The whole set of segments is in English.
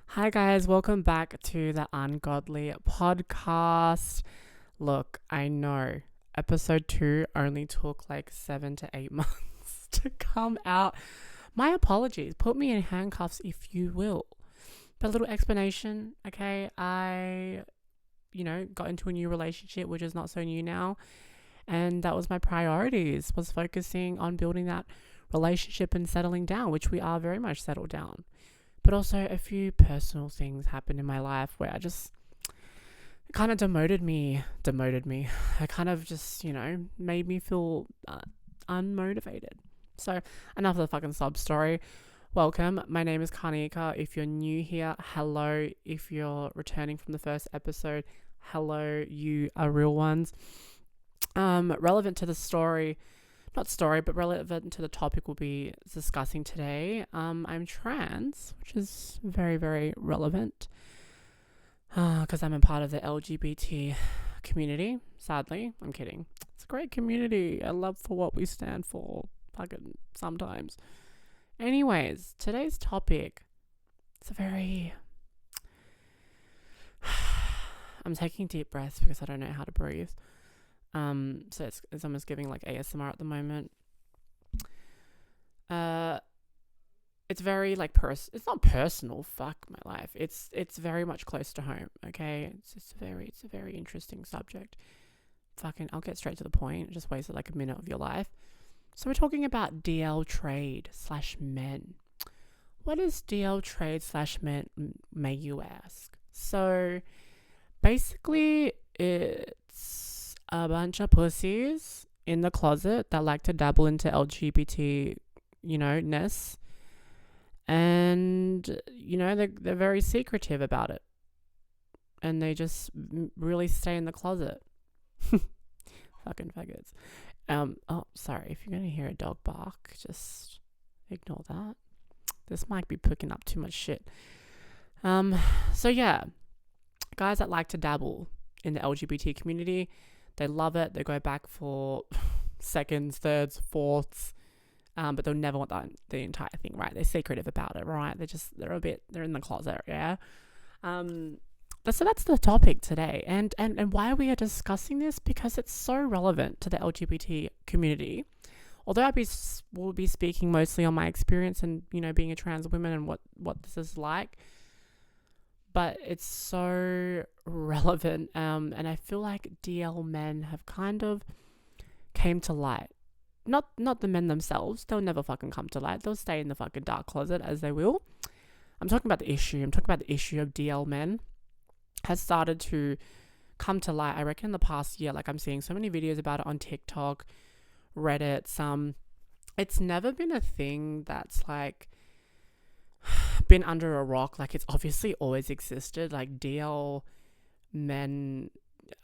Hi guys, welcome back to the Ungodly podcast. Look, I know episode 2 only took like 7 to 8 months to come out. My apologies. Put me in handcuffs if you will. But a little explanation, okay? I got into a new relationship, which is not so new now. And that was my priorities, was focusing on building that relationship and settling down, which we are very much settled down. But also a few personal things happened in my life where it kind of demoted me. It kind of just, made me feel unmotivated. So enough of the fucking sob story. Welcome. My name is Karnika. If you're new here, hello. If you're returning from the first episode, hello. You are real ones. Relevant to the story, but relevant to the topic we'll be discussing today. I'm trans, which is very, very relevant because I'm a part of the LGBT community. Sadly, I'm kidding. It's a great community. I love for what we stand for. Fucking sometimes. Anyways, today's topic. It's a very. I'm taking deep breaths because I don't know how to breathe. So it's almost giving like ASMR at the moment. It's very like it's not personal. Fuck my life. It's very much close to home. Okay, it's a very interesting subject. Fucking, I'll get straight to the point. Just wasted like a minute of your life. So we're talking about DL trade / men. What is DL trade / men? May you ask? So basically, it's a bunch of pussies in the closet that like to dabble into LGBT, ness. And, they're very secretive about it. And they just really stay in the closet. Fucking faggots. Sorry, if you're going to hear a dog bark, just ignore that. This might be picking up too much shit. So yeah, guys that like to dabble in the LGBT community, they love it. They go back for seconds, thirds, fourths, but they'll never want the entire thing, right? They're secretive about it, right? They're in the closet, yeah? So that's the topic today. And why we are discussing this, because it's so relevant to the LGBT community. Although will be speaking mostly on my experience and, being a trans woman and what this is like. But it's so relevant. And I feel like DL men have kind of came to light. Not the men themselves. They'll never fucking come to light. They'll stay in the fucking dark closet as they will. I'm talking about the issue. I'm talking about the issue of DL men has started to come to light, I reckon, in the past year. Like, I'm seeing so many videos about it on TikTok, Reddit. It's never been a thing that's like been under a rock. Like, it's obviously always existed. Like, DL men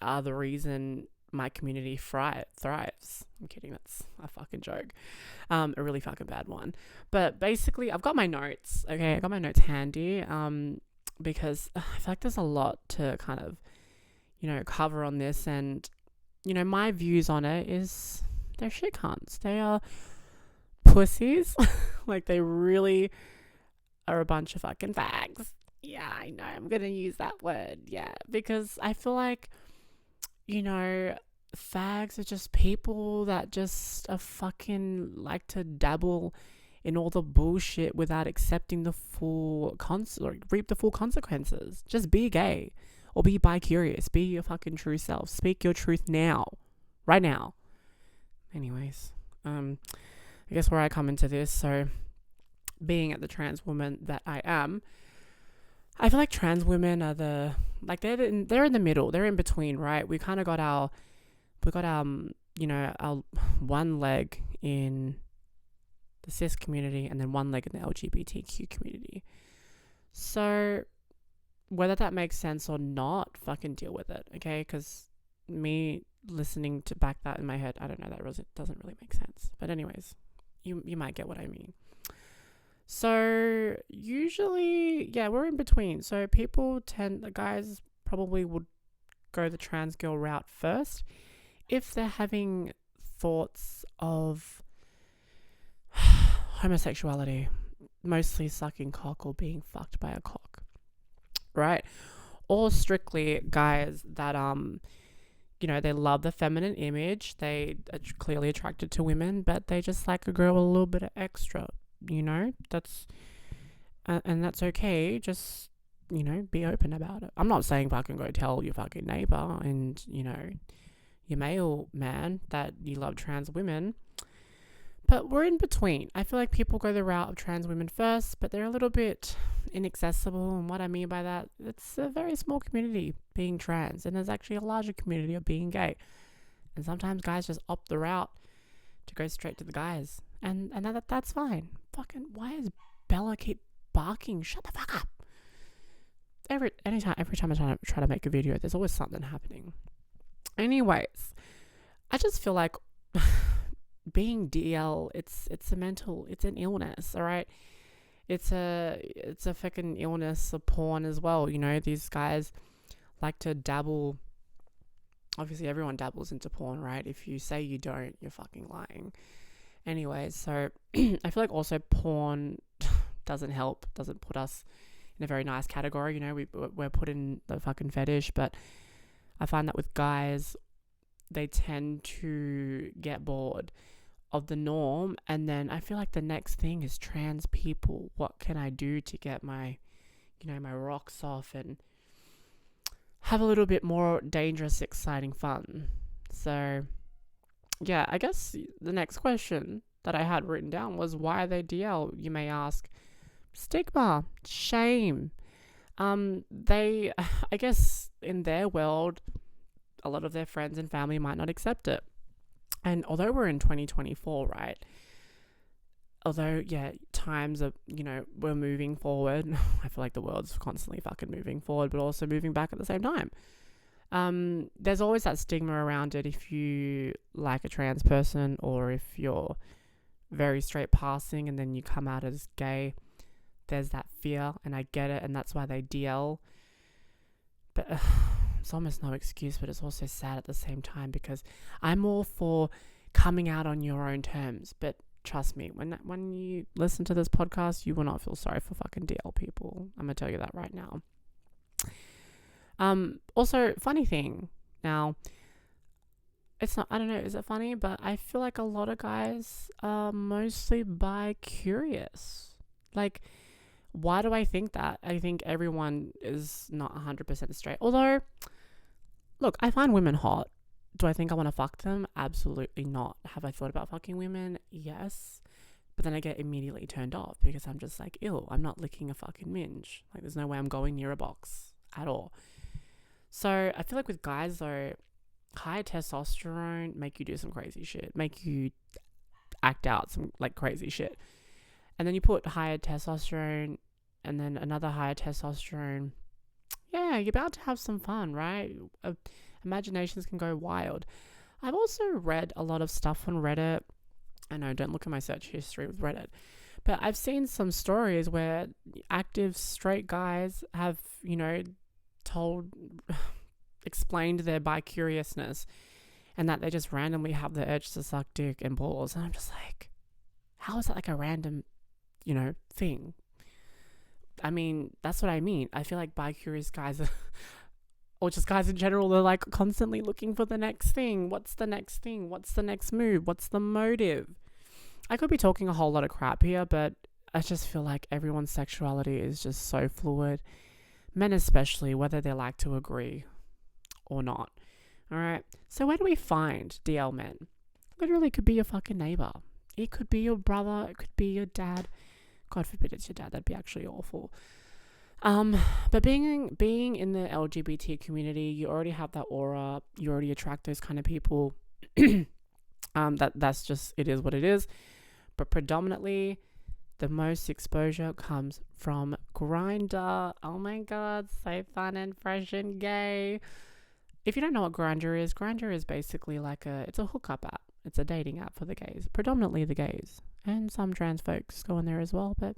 are the reason my community thrives. I'm kidding, that's a fucking joke. A really fucking bad one. But basically, I've got my notes. Okay, I got my notes handy. Because I feel like there's a lot to kind of, cover on this. And, my views on it is they're shit cunts. They are pussies. Like, they really are a bunch of fucking fags. Yeah, I know. I'm going to use that word. Yeah. Because I feel like, fags are just people that just are fucking like to dabble in all the bullshit without accepting the full reap the full consequences. Just be gay or be bi-curious. Be your fucking true self. Speak your truth now. Right now. Anyways, I guess where I come into this, so being at the trans woman that I am, I feel like trans women are they're in the middle. They're in between, right? We kind of got our one leg in the cis community and then one leg in the LGBTQ community. So whether that makes sense or not, fucking deal with it, okay? Because me listening to back that in my head, I don't know, doesn't really make sense. But anyways, you might get what I mean. So usually, yeah, we're in between. So the guys probably would go the trans girl route first if they're having thoughts of homosexuality, mostly sucking cock or being fucked by a cock, right? Or strictly guys that they love the feminine image, they are clearly attracted to women, but they just like a girl with a little bit of extra, that's and that's okay. Just be open about it. I'm not saying fucking go tell your fucking neighbor and your male man that you love trans women. But we're in between. I feel like people go the route of trans women first, but they're a little bit inaccessible. And what I mean by that, it's a very small community being trans, and there's actually a larger community of being gay. And sometimes guys just opt the route to go straight to the guys, and that's fine. Fucking, why does Bella keep barking? Shut the fuck up. Every time I try to make a video, there's always something happening. Anyways, I just feel like being DL, it's an illness, all right? It's a fucking illness of porn as well. These guys like to dabble. Obviously, everyone dabbles into porn, right? If you say you don't, you're fucking lying. Anyways, so I feel like also porn doesn't put us in a very nice category. We're put in the fucking fetish, but I find that with guys, they tend to get bored of the norm, and then I feel like the next thing is trans people. What can I do to get my my rocks off and have a little bit more dangerous, exciting fun? So yeah, I guess the next question that I had written down was, why are they DL? You may ask. Stigma, shame. They, I guess in their world, a lot of their friends and family might not accept it. And although we're in 2024, right? Although, yeah, times are, we're moving forward. I feel like the world's constantly fucking moving forward, but also moving back at the same time. There's always that stigma around it if you like a trans person, or if you're very straight passing and then you come out as gay. There's that fear, and I get it, and that's why they DL. But it's almost no excuse, but it's also sad at the same time, because I'm all for coming out on your own terms. But trust me, when you listen to this podcast, you will not feel sorry for fucking DL people. I'm gonna tell you that right now. Also, funny thing. Now, it's not, I don't know, is it funny? But I feel like a lot of guys are mostly bi-curious. Like, why do I think that? I think everyone is not 100% straight. Although, look, I find women hot. Do I think I want to fuck them? Absolutely not. Have I thought about fucking women? Yes. But then I get immediately turned off because I'm just like, ew, I'm not licking a fucking minge. Like, there's no way I'm going near a box at all. So I feel like with guys, though, high testosterone make you do some crazy shit. Make you act out some, like, crazy shit. And then you put higher testosterone and then another higher testosterone. Yeah, you're about to have some fun, right? Imaginations can go wild. I've also read a lot of stuff on Reddit. I know, don't look at my search history with Reddit. But I've seen some stories where active straight guys have, explained their bi-curiousness, and that they just randomly have the urge to suck dick and balls. And I'm just like, how is that like a random thing? I mean, that's what I mean. I feel like bi-curious guys or just guys in general, they're like constantly looking for the next thing. What's the next thing? What's the next move? What's the motive? I could be talking a whole lot of crap here, but I just feel like everyone's sexuality is just so fluid. Men especially, whether they like to agree or not. All right. So where do we find DL men? Literally could be your fucking neighbor. It could be your brother. It could be your dad. God forbid it's your dad. That'd be actually awful. But being in the LGBT community, you already have that aura. You already attract those kind of people. That's just, it is what it is. But predominantly, the most exposure comes from Grindr. Oh my God, so fun and fresh and gay. If you don't know what Grindr is basically like it's a hookup app. It's a dating app for the gays, predominantly the gays, and some trans folks go in there as well, but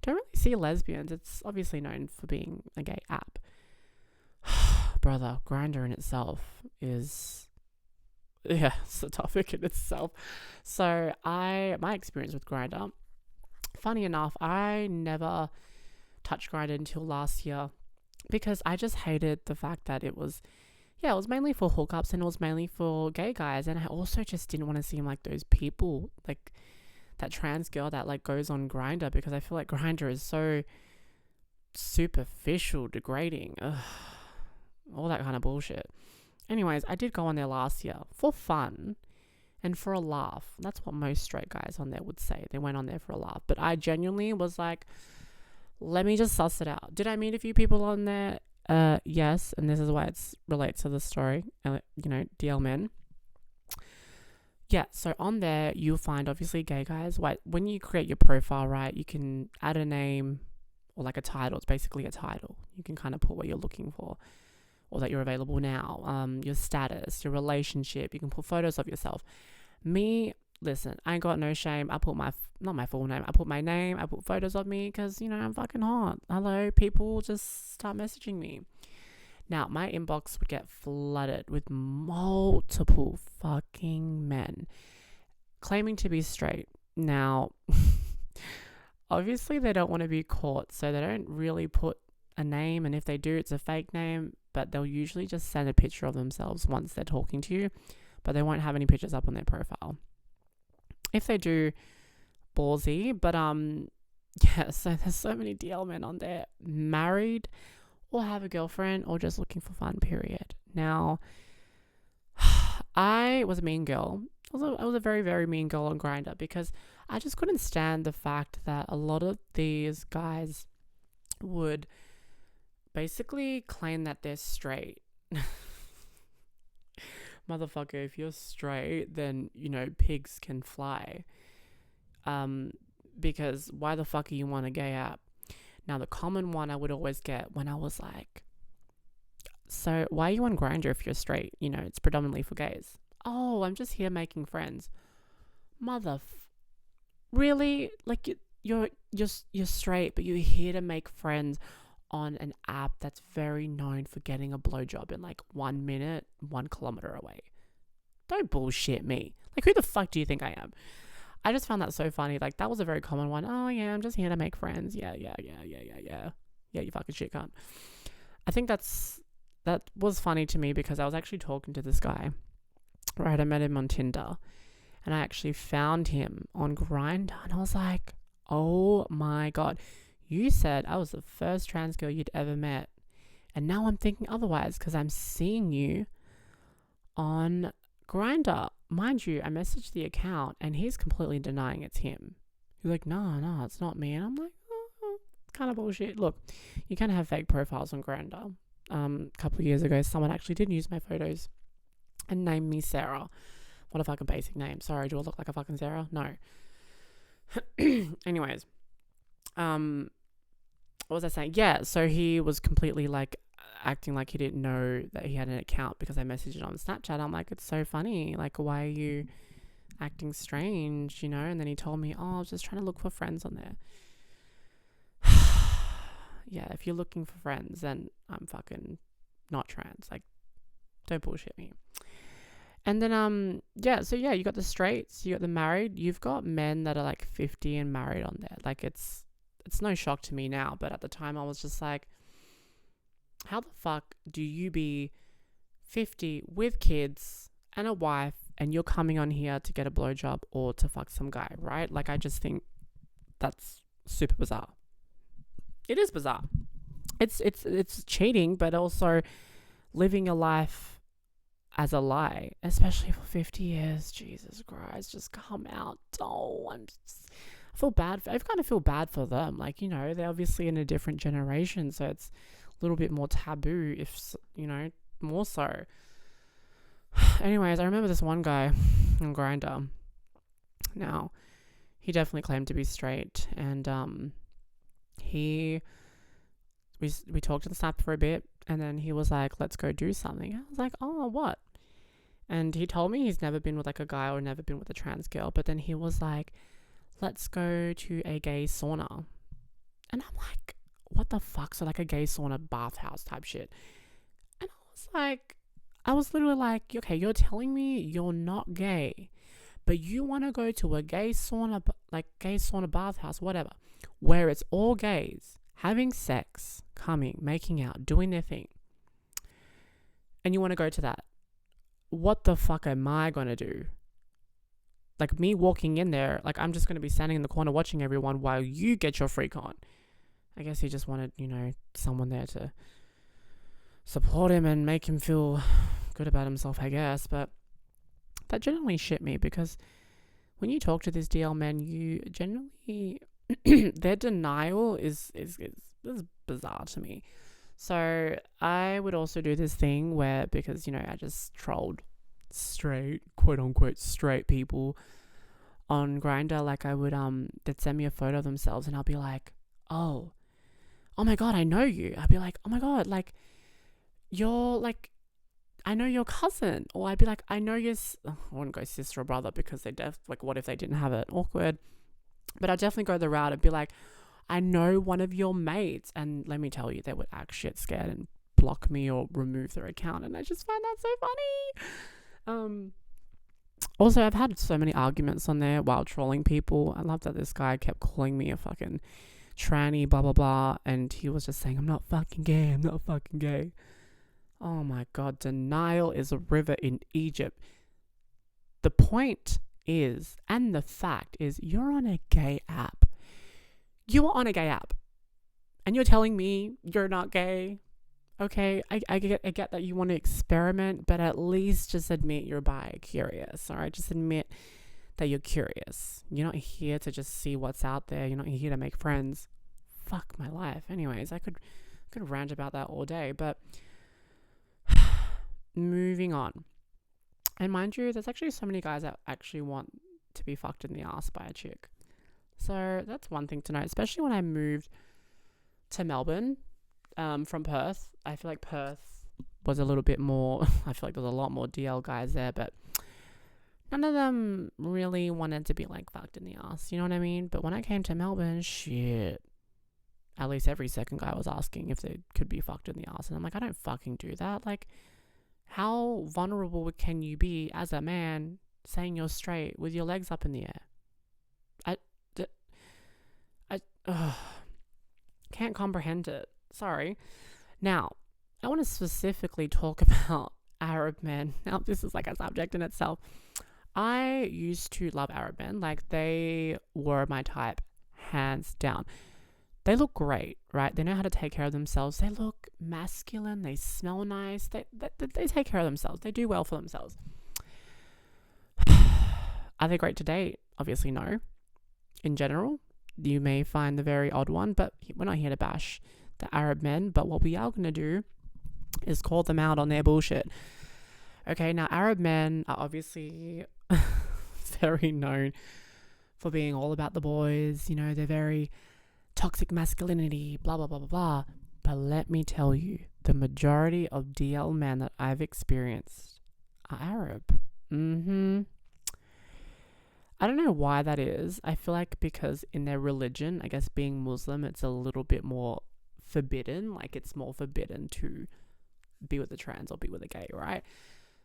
don't really see lesbians. It's obviously known for being a gay app. Brother, Grindr in itself is, yeah, it's a topic in itself. So my experience with Grindr, funny enough, I never touched Grindr until last year because I just hated the fact that it was mainly for hookups and it was mainly for gay guys. And I also just didn't want to seem like those people, like that trans girl that like goes on Grindr, because I feel like Grindr is so superficial, degrading, all that kind of bullshit. Anyways, I did go on there last year for fun and for a laugh. That's what most straight guys on there would say. They went on there for a laugh. But I genuinely was like, let me just suss it out. Did I meet a few people on there? Yes. And this is why it relates to the story, DL men. Yeah, so on there, you'll find obviously gay guys. When you create your profile, right, you can add a name or like a title. It's basically a title. You can kind of put what you're looking for or that you're available now, your status, your relationship. You can put photos of yourself. Me, listen, I ain't got no shame. I put not my full name. I put my name. I put photos of me because, I'm fucking hot. Hello, people just start messaging me. Now, my inbox would get flooded with multiple fucking men claiming to be straight. Now, obviously they don't want to be caught, so they don't really put a name, and if they do, it's a fake name, but they'll usually just send a picture of themselves once they're talking to you, but they won't have any pictures up on their profile. If they do, ballsy, but so there's so many DL men on there, married or have a girlfriend or just looking for fun, period. Now, I was a mean girl. I was a very, very mean girl on Grindr because I just couldn't stand the fact that a lot of these guys would basically claim that they're straight. Motherfucker, if you're straight, then, pigs can fly. Because why the fuck are you on a gay app? Now, the common one I would always get when I was like, so why are you on Grindr if you're straight? It's predominantly for gays. Oh, I'm just here making friends. Really? Like you're straight, but you're here to make friends on an app that's very known for getting a blowjob in like 1 minute, 1 kilometer away. Don't bullshit me. Like, who the fuck do you think I am? I just found that so funny. Like, that was a very common one. Oh, yeah, I'm just here to make friends. Yeah. Yeah, you fucking shit cunt. I think that was funny to me because I was actually talking to this guy. Right, I met him on Tinder. And I actually found him on Grindr. And I was like, oh my God. You said I was the first trans girl you'd ever met. And now I'm thinking otherwise because I'm seeing you on Grindr. Mind you, I messaged the account and he's completely denying it's him. He's like, no, it's not me. And I'm like, oh, kind of bullshit. Look, you can have fake profiles on Grindr. A couple of years ago, someone actually did use my photos and named me Sarah. What a fucking basic name. Sorry, do I look like a fucking Sarah? No. Anyways, what was I saying? Yeah, so he was completely like acting like he didn't know that he had an account because I messaged it on Snapchat. I'm like, it's so funny. Like, why are you acting strange, And then he told me, oh, I was just trying to look for friends on there. Yeah, if you're looking for friends, then I'm fucking not trans. Like, don't bullshit me. And then, you got the straights, you got the married, you've got men that are like 50 and married on there. Like, it's no shock to me now, but at the time I was just like, how the fuck do you be 50 with kids and a wife and you're coming on here to get a blowjob or to fuck some guy, right? Like, I just think that's super bizarre. It is bizarre. It's cheating, but also living your life as a lie, especially for 50 years. Jesus Christ, just come out. Oh, I kind of feel bad for them. Like, they're obviously in a different generation, so it's a little bit more taboo, if, more so. Anyways, I remember this one guy on Grindr. Now, he definitely claimed to be straight, and we talked on the Snap for a bit, and then he was like, let's go do something. I was like, oh, what? And he told me he's never been with like a guy or never been with a trans girl, but then he was like, let's go to a gay sauna. And I'm like, what the fuck? So like a gay sauna bathhouse type shit. And I was literally like, okay, you're telling me you're not gay, But you want to go to a gay sauna, like gay sauna bathhouse, whatever, where it's all gays having sex, coming, making out, doing their thing, and you want to go to that. What the fuck am I going to do? Like, me walking in there, like, I'm just going to be standing in the corner watching everyone while you get your freak on. I guess he just wanted, someone there to support him and make him feel good about himself, I guess. But that generally shit me, because when you talk to this DL man, you generally their denial is bizarre to me. So I would also do this thing where, because I just trolled straight, quote unquote, straight people on Grindr. Like, I would they'd send me a photo of themselves, and I'll be like, oh my god, I know you. I'd be like, oh my god, like, you're like, I know your cousin. Or I'd be like, I know your I wouldn't go sister or brother, because they like, what if they didn't have it? Awkward. But I'd definitely go the route and be like, I know one of your mates. And let me tell you, they would act shit scared and block me or remove their account. And I just find that so funny. Also, I've had so many arguments on there while trolling people. I love that this guy kept calling me a fucking tranny, blah, blah, blah. And he was just saying, I'm not fucking gay. I'm not fucking gay. Oh my God. Denial is a river in Egypt. The point is, and the fact is, you're on a gay app. You are on a gay app. And you're telling me you're not gay. Okay, I get that you want to experiment, but at least just admit you're bi-curious, all right? Just admit that you're curious. You're not here to just see what's out there. You're not here to make friends. Fuck my life. Anyways, I could rant about that all day, but moving on. And mind you, there's actually so many guys that actually want to be fucked in the ass by a chick. So that's one thing to note, especially when I moved to Melbourne from Perth. I feel like Perth was a little bit more, I feel like there's a lot more DL guys there, but none of them really wanted to be like fucked in the ass, you know what I mean? But when I came to Melbourne, shit, at least every second guy was asking if they could be fucked in the ass. And I'm like, I don't fucking do that. Like, how vulnerable can you be as a man saying you're straight with your legs up in the air? I can't comprehend it. Sorry. Now, I want to specifically talk about Arab men. Now, this is like a subject in itself. I used to love Arab men. Like, they were my type, hands down. They look great, right? They know how to take care of themselves. They look masculine. They smell nice. They take care of themselves. They do well for themselves. Are they great to date? Obviously, no. In general, you may find the very odd one, but we're not here to bash the Arab men. But what we are going to do is call them out on their bullshit. Okay, now Arab men are obviously very known for being all about the boys. They're very toxic masculinity, blah, blah, blah, blah, blah. But let me tell you, the majority of DL men that I've experienced are Arab. I don't know why that is. I feel like because in their religion, I guess being Muslim, it's a little bit more forbidden. Like, it's more forbidden to be with a trans or be with a gay, right?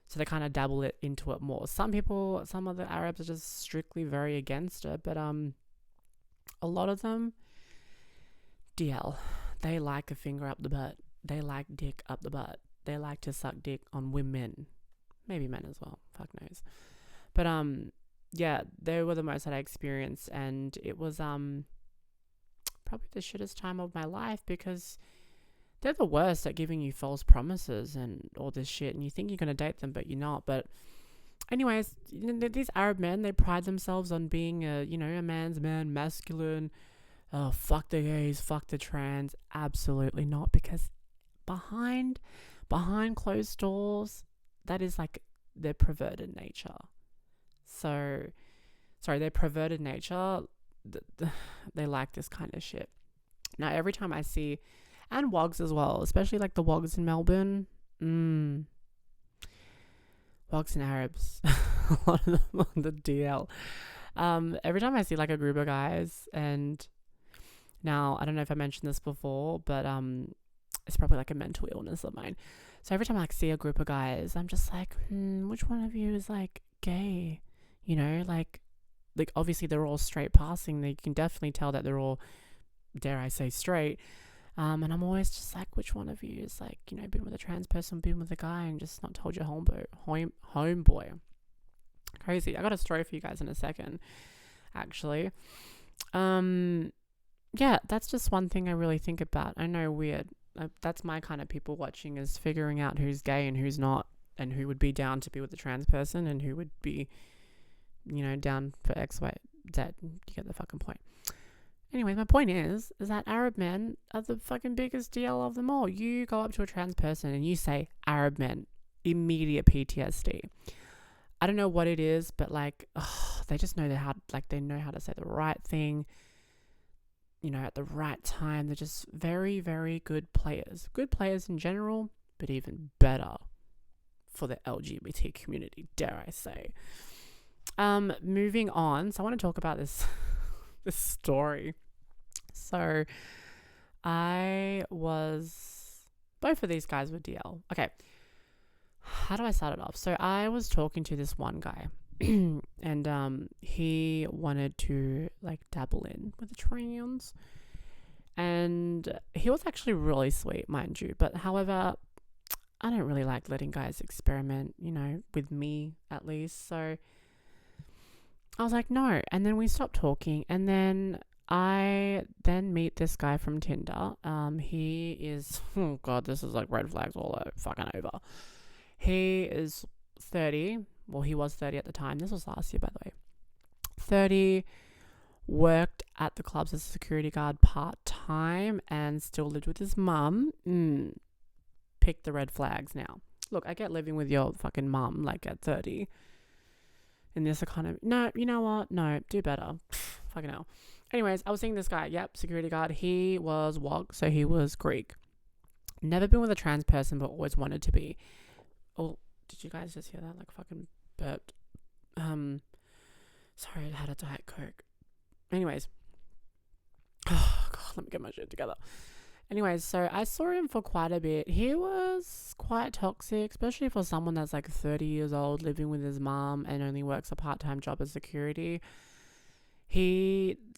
So they kind of dabble it into it more. Some of the Arabs are just strictly very against it. But a lot of them, DL, they like a finger up the butt. They like dick up the butt. They like to suck dick on women. Maybe men as well. Fuck knows. But yeah, they were the most that I experienced, and it was probably the shittest time of my life, because they're the worst at giving you false promises and all this shit, and you think you're going to date them, but you're not. But anyways, these Arab men, they pride themselves on being a man's man, masculine. Oh, fuck the gays, fuck the trans. Absolutely not, because behind closed doors, that is like their perverted nature. So, sorry, their perverted nature, they like this kind of shit. Now, every time I see, and wogs as well, especially like the wogs in Melbourne, wogs and Arabs, a lot of them on the DL. Every time I see like a group of guys, and now, I don't know if I mentioned this before, but it's probably like a mental illness of mine. So every time I see a group of guys, I'm just like, which one of you is like gay? You know, like obviously they're all straight passing. You can definitely tell that they're all, dare I say, straight. And I'm always just like, which one of you is like, you know, been with a trans person, been with a guy, and just not told your homeboy. Crazy. I got a story for you guys in a second, actually. Yeah, that's just one thing I really think about. I know, weird. That's my kind of people watching, is figuring out who's gay and who's not, and who would be down to be with a trans person and who would be, you know, down for X, Y, Z. You get the fucking point. Anyway, my point is that Arab men are the fucking biggest deal of them all. You go up to a trans person and you say Arab men, immediate PTSD. I don't know what it is, but like, they just know they know how to say the right thing, you know, at the right time. They're just very, very good players. Good players in general, but even better for the LGBT community, dare I say. Moving on. So I want to talk about this story. So both of these guys were DL. Okay. How do I start it off? So I was talking to this one guy and he wanted to like dabble in with the trans, and he was actually really sweet, mind you. But however, I don't really like letting guys experiment, you know, with me at least. So I was like, no. And then we stopped talking, and then I meet this guy from Tinder. He is, oh God, this is like red flags all fucking over. He is 30. Well, he was 30 at the time. This was last year, by the way. 30, worked at the clubs as a security guard part-time, and still lived with his mum. Pick the red flags now. Look, I get living with your fucking mum, like, at 30. In this economy. No, you know what? No, do better. Fucking hell. Anyways, I was seeing this guy. Yep, security guard. He was WOG, so he was Greek. Never been with a trans person, but always wanted to be. Oh, did you guys just hear that? Like, fucking burped. Sorry, I had a Diet Coke. Anyways. Oh, God, let me get my shit together. Anyways, so I saw him for quite a bit. He was quite toxic, especially for someone that's like 30 years old, living with his mom, and only works a part-time job as security.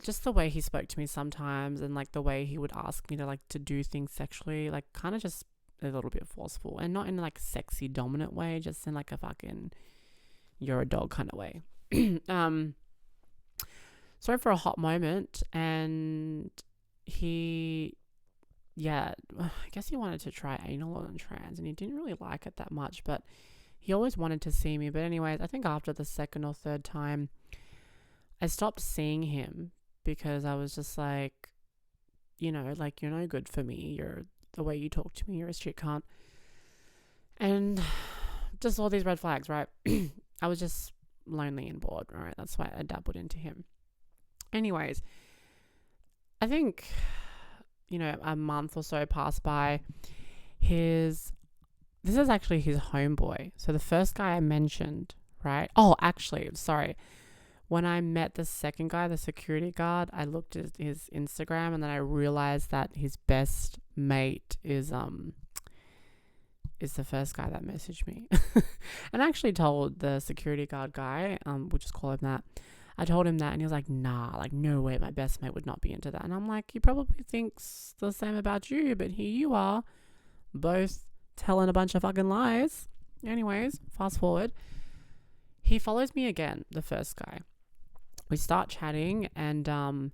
Just the way he spoke to me sometimes, and like the way he would ask me to like to do things sexually, like kind of just a little bit forceful, and not in like a sexy dominant way, just in like a fucking you're a dog kind of way. Sorry for a hot moment, and I guess he wanted to try anal on trans, and he didn't really like it that much, but he always wanted to see me. But anyways, I think after the second or third time, I stopped seeing him because I was just like, you know, like, you're no good for me. The way you talk to me, you're a shit cunt. And just all these red flags, right? I was just lonely and bored, right? That's why I dabbled into him. Anyways, I think, you know, a month or so passed by. This is actually his homeboy. So the first guy I mentioned, right? Oh, actually, sorry. When I met the second guy, the security guard, I looked at his Instagram, and then I realized that his best mate is the first guy that messaged me. And I actually told the security guard guy, we'll just call him that. I told him that, and he was like, nah, like, no way, my best mate would not be into that. And I'm like, he probably thinks the same about you, but here you are, both telling a bunch of fucking lies. Anyways, fast forward. He follows me again, the first guy. We start chatting, and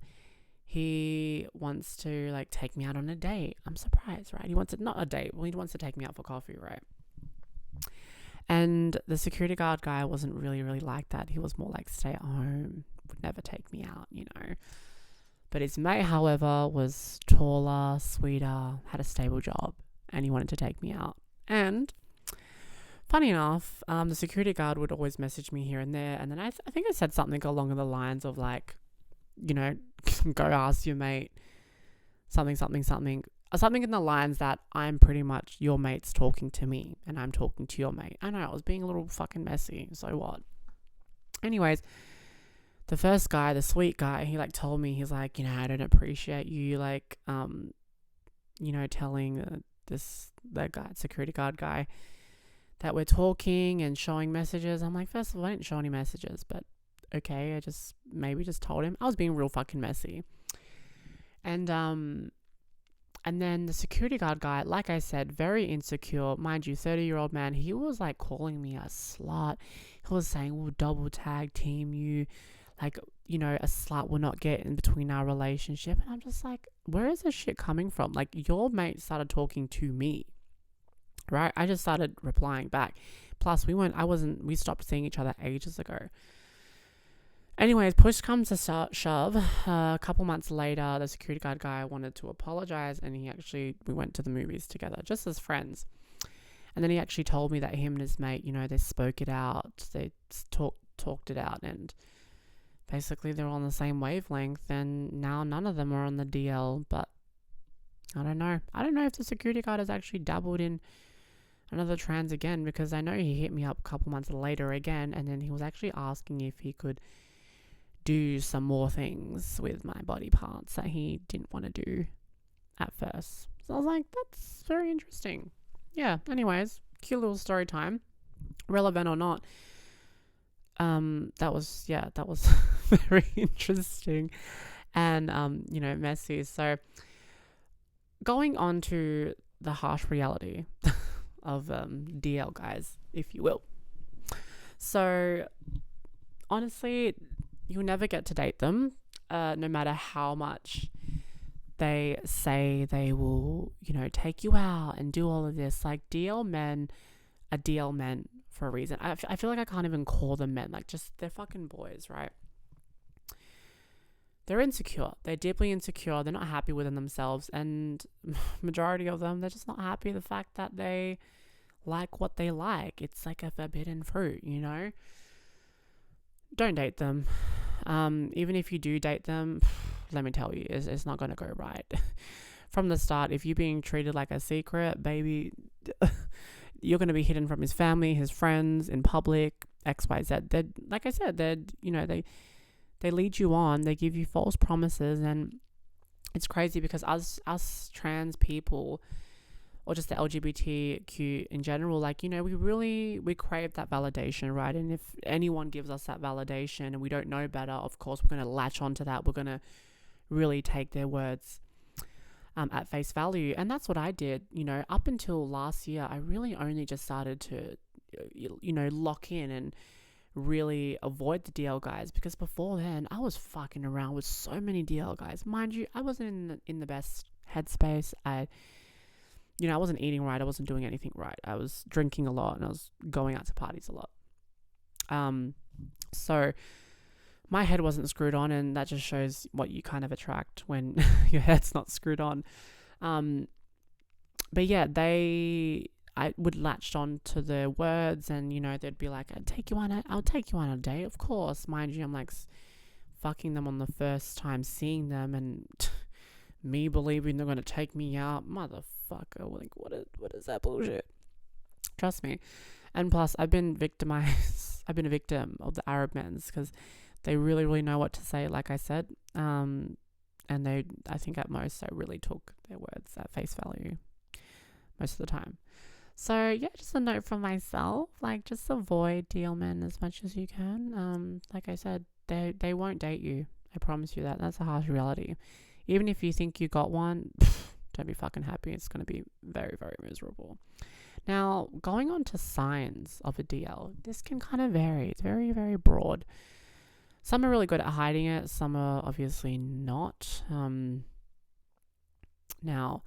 he wants to like take me out on a date. I'm surprised, right? He wants it, not a date. Well, he wants to take me out for coffee, right? And the security guard guy wasn't really like that. He was more like, stay at home, would never take me out, you know. But his mate, however, was taller, sweeter, had a stable job, and he wanted to take me out. And funny enough, the security guard would always message me here and there. And then I think I said something along the lines of like, you know, go ask your mate something in the lines that I'm pretty much your mate's talking to me and I'm talking to your mate. I know, I was being a little fucking messy. So what? Anyways, the first guy, the sweet guy, he like told me, he's like, you know, I don't appreciate you like, you know, telling that guy, security guard guy, that we're talking and showing messages. I'm like, first of all, I didn't show any messages, but okay. I just maybe just told him. I was being real fucking messy. And then the security guard guy, like I said, very insecure. Mind you, 30-year-old man, he was like calling me a slut. He was saying, we'll double tag team you. Like, you know, a slut will not get in between our relationship. And I'm just like, where is this shit coming from? Like, your mate started talking to me, right? I just started replying back. Plus, we stopped seeing each other ages ago. Anyways, push comes to shove. A couple months later, the security guard guy wanted to apologize, and we went to the movies together, just as friends. And then he actually told me that him and his mate, you know, they spoke it out, they talked it out, and basically they're on the same wavelength. And now none of them are on the DL, but I don't know. I don't know if the security guard has actually dabbled in another trans again, because I know he hit me up a couple months later again, and then he was actually asking if he could do some more things with my body parts that he didn't want to do at first. So I was like, that's very interesting. Yeah, anyways, cute little story time. Relevant or not. That was very interesting and, you know, messy. So going on to the harsh reality of DL guys, if you will. So honestly, you'll never get to date them, no matter how much they say they will, you know, take you out and do all of this. Like, DL men are DL men for a reason. I feel like I can't even call them men. Like, just, they're fucking boys, right? They're insecure. They're deeply insecure. They're not happy within themselves. And majority of them, they're just not happy with the fact that they like what they like. It's like a forbidden fruit, you know? Don't date them. Even if you do date them, let me tell you, it's not going to go right. From the start, if you're being treated like a secret, baby, you're going to be hidden from his family, his friends, in public, XYZ. They're, like I said, they lead you on, they give you false promises, and it's crazy because us trans people, or just the LGBTQ in general, like, you know, we crave that validation, right? And if anyone gives us that validation and we don't know better, of course, we're going to latch onto that. We're going to really take their words at face value. And that's what I did, you know, up until last year. I really only just started to, you know, lock in and really avoid the DL guys, because before then I was fucking around with so many DL guys. Mind you, I wasn't in the best headspace. I wasn't eating right. I wasn't doing anything right. I was drinking a lot and I was going out to parties a lot. So my head wasn't screwed on, and that just shows what you kind of attract when your head's not screwed on. But yeah, I would latch on to their words, and, you know, they'd be like, I'll take you on a date, of course. Mind you, I'm like fucking them on the first time seeing them, and me believing they're going to take me out. Motherfucker. Like, what is that bullshit? Trust me. And plus, I've been victimized. I've been a victim of the Arab men's, because they really, really know what to say, like I said. And I think at most, I really took their words at face value most of the time. So yeah, just a note from myself, like, just avoid DL men as much as you can. Like I said, they won't date you. I promise you that. That's a harsh reality. Even if you think you got one, don't be fucking happy. It's going to be very, very miserable. Now, going on to signs of a DL, this can kind of vary. It's very, very broad. Some are really good at hiding it. Some are obviously not. Now,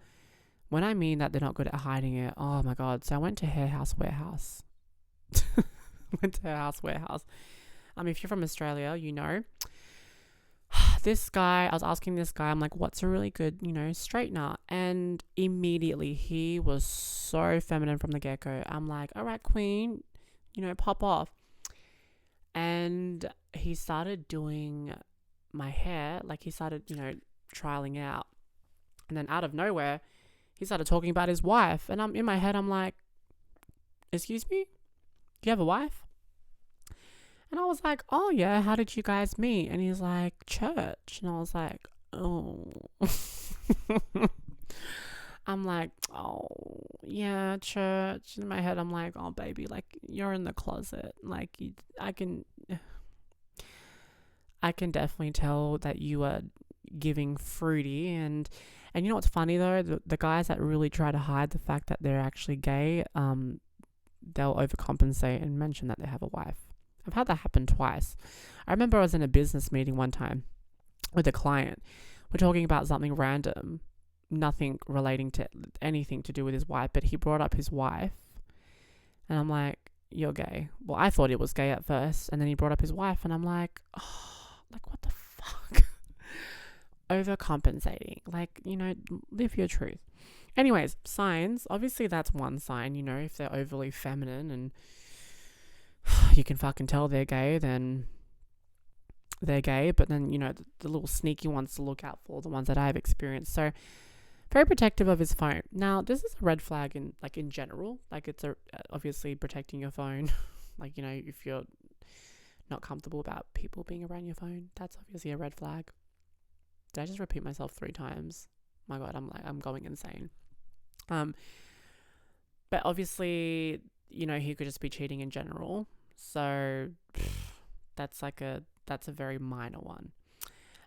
when I mean that they're not good at hiding it, oh my God. So I went to Hair House Warehouse. If you're from Australia, you know. I was asking this guy, I'm like, what's a really good, you know, straightener? And immediately he was so feminine from the get-go. I'm like, all right, queen, you know, pop off. And he started doing my hair, like he started, you know, trialing out. And then out of nowhere, he started talking about his wife. And I'm in my head, I'm like, excuse me? Do you have a wife? And I was like, oh yeah, how did you guys meet? And he's like, church. And I was like, oh. I'm like, oh yeah, church. In my head, I'm like, oh baby, like, you're in the closet. Like, I can definitely tell that you are giving fruity. And you know what's funny though? The guys that really try to hide the fact that they're actually gay, they'll overcompensate and mention that they have a wife. I've had that happen twice. I remember I was in a business meeting one time with a client. We're talking about something random, nothing relating to anything to do with his wife, but he brought up his wife. And I'm like, you're gay. Well, I thought it was gay at first. And then he brought up his wife. And I'm like, oh, like, what the fuck? Overcompensating. Like, live your truth. Anyways, signs. Obviously, that's one sign, if they're overly feminine and you can fucking tell they're gay, then they're gay. But then, the little sneaky ones to look out for, the ones that I've experienced. So, very protective of his phone. Now, this is a red flag in general. Like, it's obviously protecting your phone. Like, if you're not comfortable about people being around your phone, that's obviously a red flag. Did I just repeat myself 3 times? My God, I'm going insane. But obviously, he could just be cheating in general. So that's a very minor one.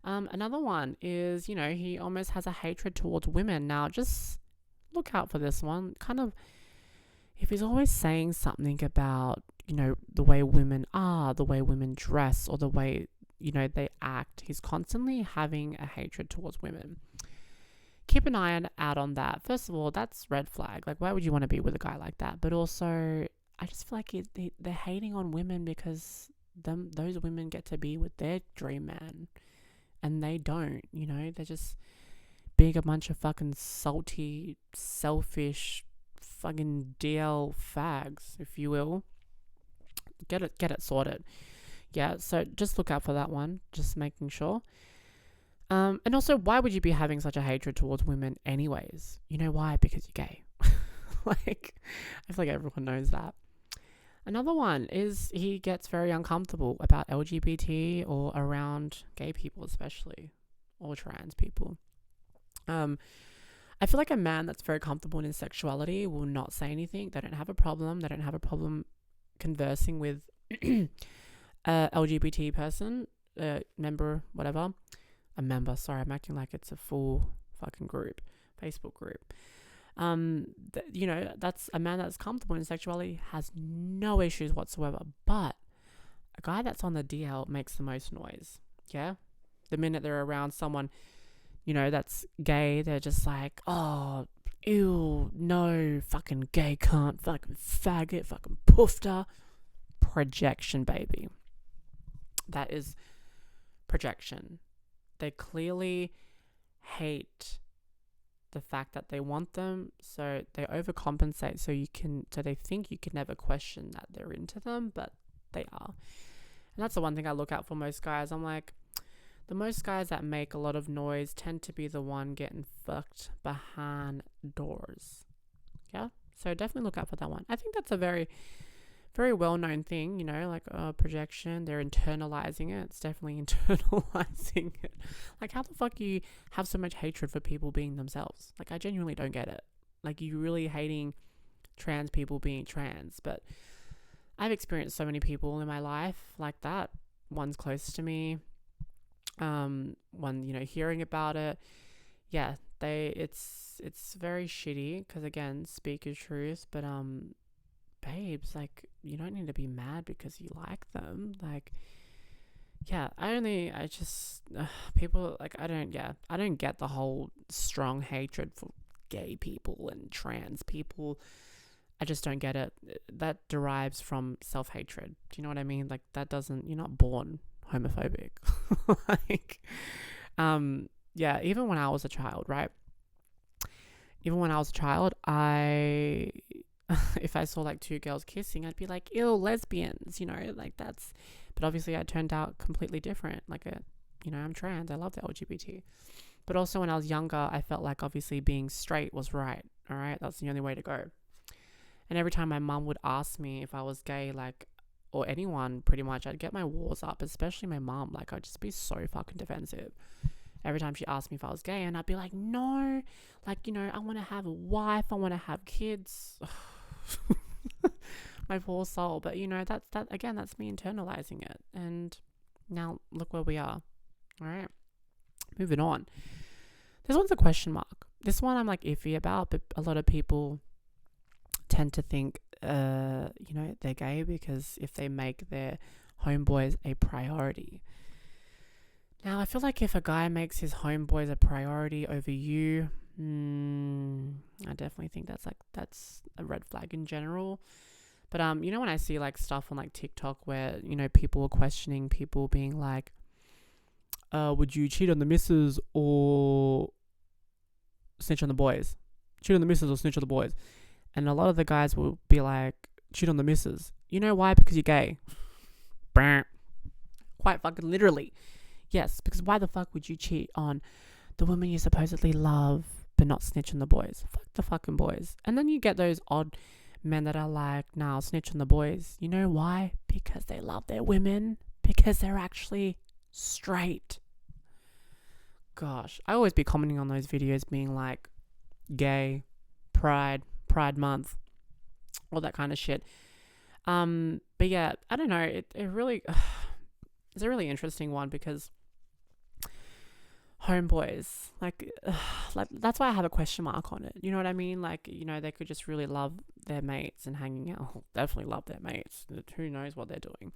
Another one is, he almost has a hatred towards women. Now, just look out for this one. Kind of, if he's always saying something about, the way women are, the way women dress, or the way, they act, he's constantly having a hatred towards women. Keep an eye out on that. First of all, that's red flag. Like, why would you want to be with a guy like that? But also, I just feel like they're hating on women because those women get to be with their dream man. And they don't, they're just being a bunch of fucking salty, selfish, fucking DL fags, if you will. Get it sorted. Yeah, so just look out for that one, just making sure. And also, why would you be having such a hatred towards women anyways? You know why? Because you're gay. Like, I feel like everyone knows that. Another one is he gets very uncomfortable about LGBT or around gay people especially, or trans people. I feel like a man that's very comfortable in his sexuality will not say anything. They don't have a problem. They don't have a problem conversing with a LGBT person, member, whatever. A member, sorry, I'm acting like it's a full fucking group, Facebook group. That's a man that's comfortable in sexuality, has no issues whatsoever. But a guy that's on the DL makes the most noise. Yeah, the minute they're around someone, that's gay, they're just like, oh, ew, no, fucking gay cunt, fucking faggot, fucking poofter. Projection, baby. That is projection. They clearly hate the fact that they want them, so they overcompensate so they think you can never question that they're into them, but they are. And that's the one thing I look out for most guys. I'm like, the most guys that make a lot of noise tend to be the one getting fucked behind doors. Yeah, so definitely look out for that one. I think that's a very, very well-known thing, like projection. They're internalizing it. It's definitely internalizing it. Like, how the fuck do you have so much hatred for people being themselves? Like, I genuinely don't get it. Like, you really hating trans people being trans. But I've experienced so many people in my life like that. One's close to me. One, hearing about it. Yeah, it's very shitty because, again, speak your truth. But, babes, like, you don't need to be mad because you like them. Like, yeah, people, like, I don't get the whole strong hatred for gay people and trans people. I just don't get it. That derives from self-hatred. Do you know what I mean? Like, you're not born homophobic. Like, yeah, even when I was a child, right? Even when I was a child, if I saw like 2 girls kissing, I'd be like, ew, lesbians, like that's, but obviously I turned out completely different. Like, I'm trans. I love the LGBT. But also when I was younger, I felt like obviously being straight was right. All right. That's the only way to go. And every time my mum would ask me if I was gay, like, or anyone pretty much, I'd get my walls up, especially my mum. Like, I'd just be so fucking defensive every time she asked me if I was gay, and I'd be like, no, like, I want to have a wife. I want to have kids. My poor soul. But that's me internalizing it. And Now, look where we are. All right. Moving on. This one's a question mark. This one I'm like iffy about, but a lot of people tend to think, they're gay because if they make their homeboys a priority. Now, I feel like if a guy makes his homeboys a priority over you, I definitely think that's a red flag in general. But when I see like stuff on like TikTok where people are questioning people being like, would you cheat on the missus or snitch on the boys? Cheat on the missus or snitch on the boys? And a lot of the guys will be like, cheat on the missus. You know why? Because you're gay. Quite fucking literally. Yes, because why the fuck would you cheat on the woman you supposedly love but not snitch on the boys? Fuck the fucking boys. And then you get those odd men that are like, nah, I'll snitch on the boys. You know why? Because they love their women. Because they're actually straight. Gosh, I always be commenting on those videos being like, gay, pride month, all that kind of shit. But yeah, I don't know, it really it's a really interesting one because homeboys, like that's why I have a question mark on it. You know what I mean? Like, they could just really love their mates and hanging out. Definitely love their mates. Who knows what they're doing?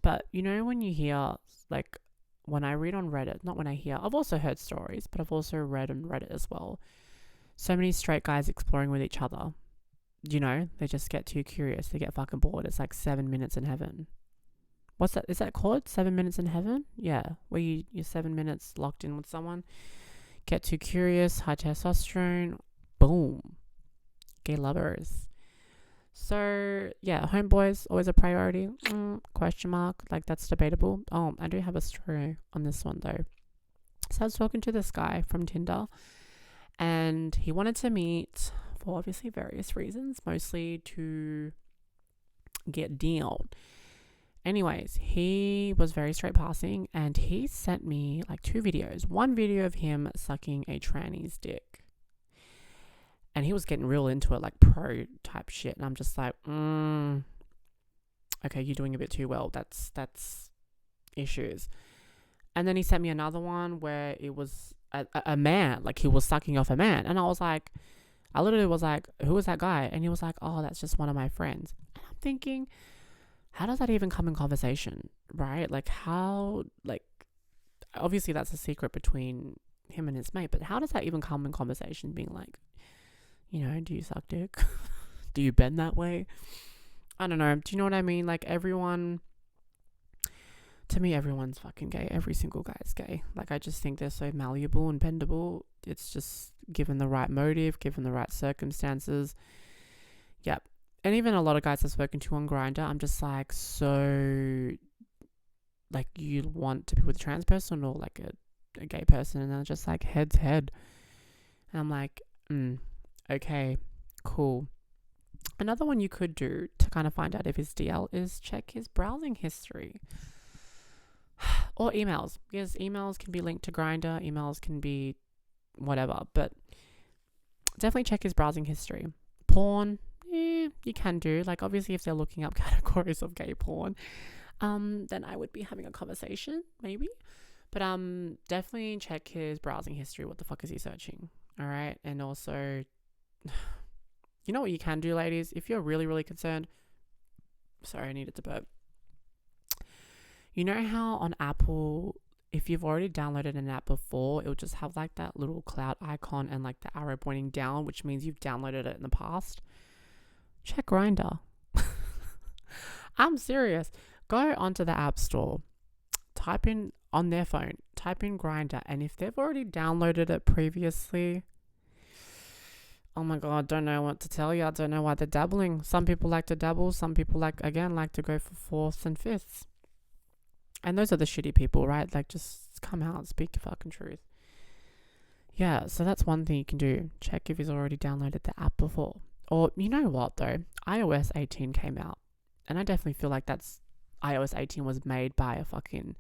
But when you hear, like, when I read on Reddit, not when I hear, I've also heard stories, but I've also read on Reddit as well. So many straight guys exploring with each other. They just get too curious. They get fucking bored. It's like 7 minutes in heaven. What's that? Is that called 7 minutes in heaven? Yeah. Where you're 7 minutes locked in with someone. Get too curious. High testosterone. Boom. Gay lovers. So, yeah, homeboys, always a priority. Question mark. Like, that's debatable. Oh, I do have a story on this one, though. So, I was talking to this guy from Tinder. And he wanted to meet for obviously various reasons. Mostly to get down. Anyways, he was very straight passing. And he sent me, like, 2 videos. One video of him sucking a tranny's dick. And he was getting real into it, like pro type shit. And I'm just like, okay, you're doing a bit too well. That's issues. And then he sent me another one where it was a man, like he was sucking off a man. And I literally was like, who was that guy? And he was like, oh, that's just one of my friends. And I'm thinking, how does that even come in conversation, right? Like obviously that's a secret between him and his mate, but how does that even come in conversation being like, do you suck dick? Do you bend that way? I don't know. Do you know what I mean? Like to me, everyone's fucking gay. Every single guy is gay. Like, I just think they're so malleable and bendable. It's just given the right motive, given the right circumstances. Yep. And even a lot of guys I've spoken to on Grindr, I'm just like, so, like, you want to be with a trans person or like a gay person? And they're just like, head's head. And I'm like, okay, cool. Another one you could do to kind of find out if he's DL is check his browsing history. Or emails. Because emails can be linked to Grindr. Emails can be whatever. But definitely check his browsing history. Porn, you can do. Like, obviously, if they're looking up categories of gay porn, then I would be having a conversation, maybe. But definitely check his browsing history. What the fuck is he searching? All right. And also, you know what you can do, ladies? If you're really, really concerned. Sorry, I needed to burp. You know how on Apple, if you've already downloaded an app before, it will just have like that little cloud icon and like the arrow pointing down, which means you've downloaded it in the past. Check Grindr. I'm serious. Go onto the App Store, type in on their phone, type in Grindr, and if they've already downloaded it previously, oh my god, don't know what to tell you. I don't know why they're dabbling. Some people like to dabble. Some people like to go for fourths and fifths. And those are the shitty people, right? Like, just come out, speak your fucking truth. Yeah, so that's one thing you can do. Check if he's already downloaded the app before. Or, you know what, though? iOS 18 came out. And I definitely feel like iOS 18 was made by a fucking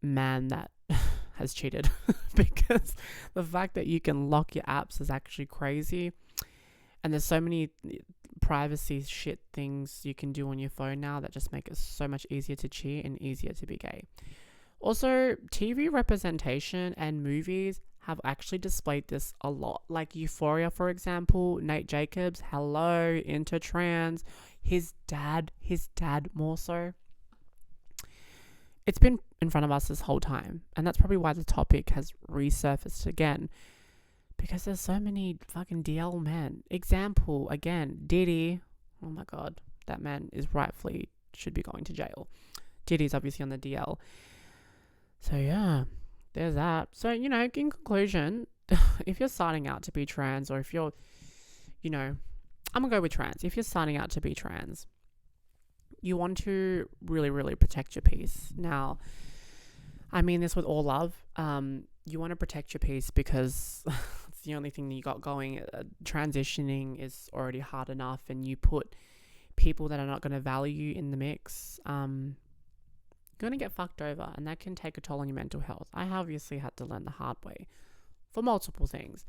man that has cheated. Because the fact that you can lock your apps is actually crazy. And there's so many privacy shit things you can do on your phone now that just make it so much easier to cheat and easier to be gay. Also, TV representation and movies have actually displayed this a lot. Like Euphoria, for example, Nate Jacobs, hello, into trans. His dad more so. It's been in front of us this whole time. And that's probably why the topic has resurfaced again. Because there's so many fucking DL men. Example, again, Diddy. Oh my God. That man is rightfully should be going to jail. Diddy's obviously on the DL. So yeah, there's that. So, in conclusion, if you're starting out to be trans, or if you're, I'm going to go with trans. If you're starting out to be trans, you want to really, really protect your peace. Now, I mean this with all love. You want to protect your peace because it's the only thing that you got going. Transitioning is already hard enough, and you put people that are not going to value you in the mix. You're going to get fucked over, and that can take a toll on your mental health. I obviously had to learn the hard way for multiple things,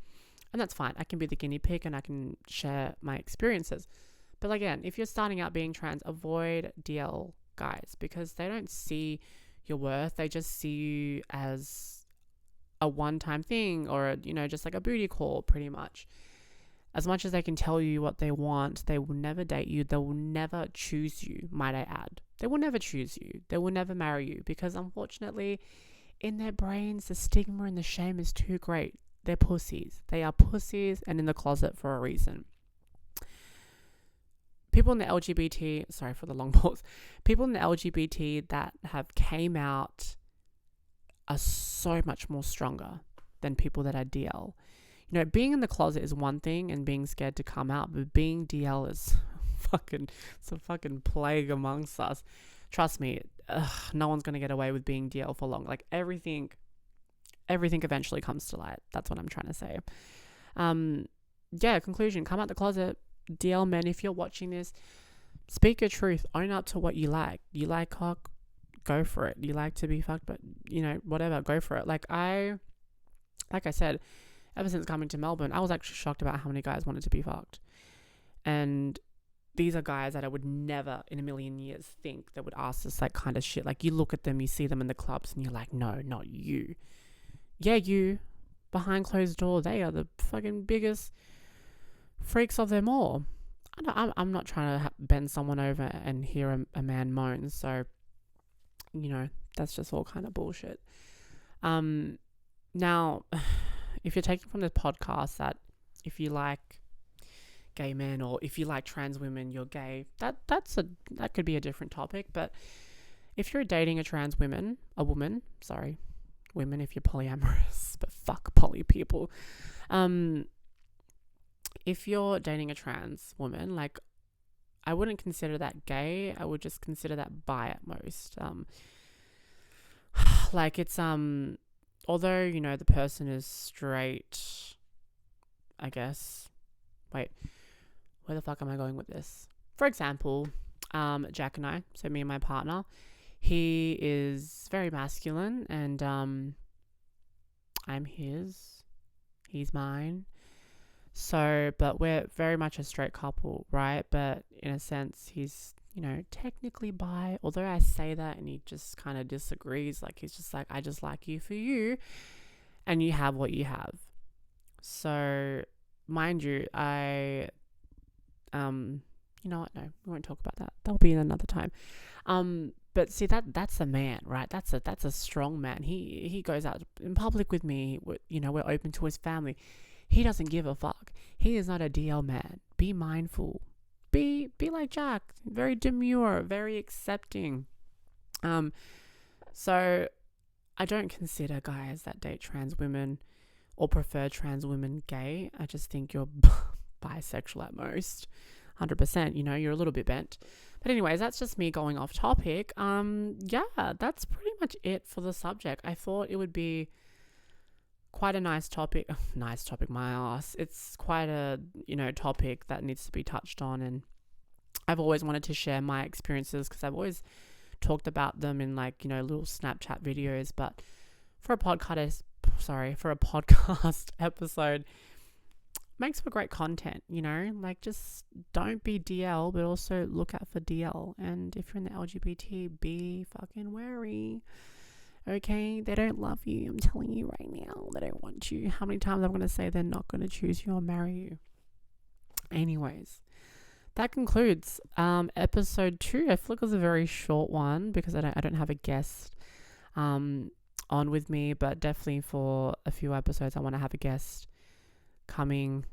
and that's fine. I can be the guinea pig and I can share my experiences. But again, if you're starting out being trans, avoid DL guys because they don't see your worth. They just see you as a one-time thing or, just like a booty call pretty much. As much as they can tell you what they want, they will never date you. They will never choose you, might I add. They will never choose you. They will never marry you because unfortunately, in their brains, the stigma and the shame is too great. They're pussies. They are pussies and in the closet for a reason. People in the LGBT, sorry for the long pause, people in the LGBT that have came out are so much more stronger than people that are DL. Being in the closet is one thing and being scared to come out, but being DL is it's a fucking plague amongst us. Trust me, no one's going to get away with being DL for long. Like everything eventually comes to light. That's what I'm trying to say. Conclusion, come out the closet. DL men, if you're watching this, speak your truth. Own up to what you like. You like cock, go for it. You like to be fucked, but whatever, go for it. Like I said, ever since coming to Melbourne, I was actually shocked about how many guys wanted to be fucked. And these are guys that I would never in a million years think that would ask this like kind of shit. Like you look at them, you see them in the clubs and you're like, no, not you. Yeah, you. Behind closed door, they are the fucking biggest freaks of them all. I'm not trying to bend someone over and hear a man moan. So, that's just all kind of bullshit. Now, if you're taking from this podcast that if you like gay men or if you like trans women, you're gay, that could be a different topic. But if you're dating a trans woman, women if you're polyamorous, but fuck poly people. If you're dating a trans woman, like I wouldn't consider that gay. I would just consider that bi at most. Like it's although the person is straight, I guess. Wait, where the fuck am I going with this? For example, Jack and I, so me and my partner, he is very masculine and I'm his, he's mine. So, but we're very much a straight couple, right? But in a sense, he's, technically bi, although I say that and he just kind of disagrees. Like, he's just like, I just like you for you and you have what you have. So, mind you, you know what? No, we won't talk about that. That'll be another time. But see, that's a man, right? That's a strong man. He goes out in public with me. We're open to his family. He doesn't give a fuck. He is not a DL man. Be mindful. Be like Jack. Very demure, very accepting. So I don't consider guys that date trans women or prefer trans women gay. I just think you're bisexual at most. 100%, you're a little bit bent. But anyways, that's just me going off topic. That's pretty much it for the subject. I thought it would be quite a nice topic. Nice topic, my ass. It's quite a, topic that needs to be touched on. And I've always wanted to share my experiences because I've always talked about them in little Snapchat videos. But for a podcast episode, makes for great content, you know? Like, just don't be DL, but also look out for DL. And if you're in the LGBT, be fucking wary. Okay? They don't love you. I'm telling you right now. They don't want you. How many times I'm going to say they're not going to choose you or marry you? Anyways, that concludes episode 2. I feel like it was a very short one because I don't have a guest on with me, but definitely for a few episodes I want to have a guest coming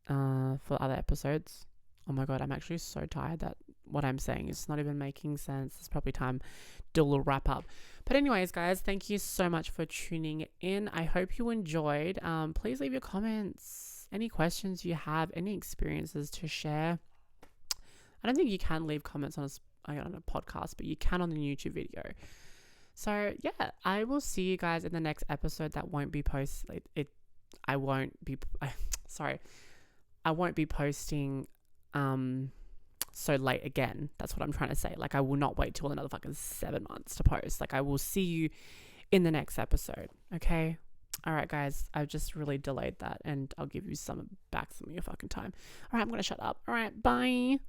for other episodes. Oh my god, I'm actually so tired that what I'm saying is not even making sense. It's probably time to do a little wrap up. But anyways, guys, thank you so much for tuning in. I hope you enjoyed. Please leave your comments, any questions you have, any experiences to share. I don't think you can leave comments on a podcast, but you can on the YouTube video. So yeah, I will see you guys in the next episode. That won't be posted. I won't be posting so late again. That's what I'm trying to say. Like, I will not wait till another fucking 7 months to post. Like, I will see you in the next episode. Okay. All right, guys. I've just really delayed that, and I'll give you some of your fucking time. All right, I'm gonna shut up. All right, bye.